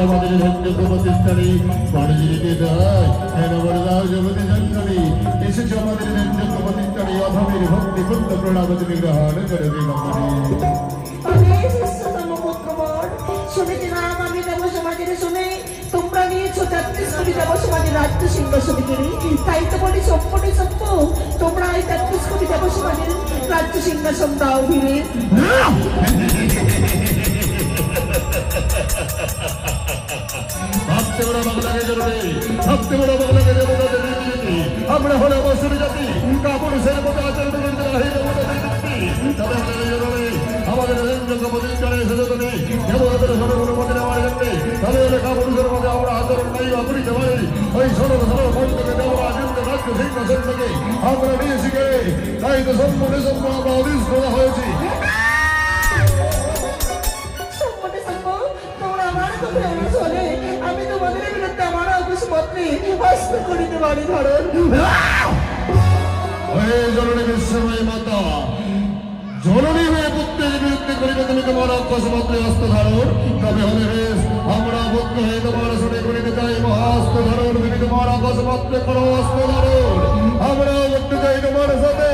আমাদের ধন্যকে প্রতিষ্ঠানে বাণিজ্যকে দেয় জগতে জন্মনি এসেছে আমাদের ধন্যকে প্রতিষ্ঠানে অধমের ভক্তি কুন্দ প্রণাম তুমি গ্রহণ করে দিন তোমরা নিয়েছো 33 কোটি দেব সমাজের রাজ্য সিংহাসনে তাই তো বলি সম্পূর্ণ সত্য তোমরা এই 33 কোটি দেব সমাজের রাজ্য সিংহাসন দাও ভিড়ে ভাবতে বড় বাংলাকে জরুরি ভাবতে বড় বাংলাকে জরুরি আমরা হলে অবসর জাতি কাপুরুষের মতো আচরণ করতে আমাদের প্রতিষ্ঠানে সচেতনে দেবতাদের সর্বমতে নেওয়ার জন্যে তাদের কাপুরুষের মধ্যে আমরা আচরণ নাই বা করিতে পারি ওই সরল সরল মন্ত্রকে দেওয়া জন্য রাজ্য সিংহাসন থেকে আমরা নিয়ে শিখে তাই তো সম্পূর্ণ আমরা অধিষ্ঠ হয়েছি আমি তোমাদের বিরুদ্ধে আমার অকুশপত্রে হস্ত করিতে পারি ধরন জননী বিশ্বময় মাতা জননী হয়ে পুত্রের বিরুদ্ধে করিবে তুমি তোমার অকুশপত্রে হস্ত ধারণ তবে হলে বেশ আমরা পুত্র হয়ে তোমার শুনে করিতে চাই মহাস্ত ধারণ তুমি তোমার অকুশপত্রে করো হস্ত ধারণ আমরা করতে চাই তোমার সাথে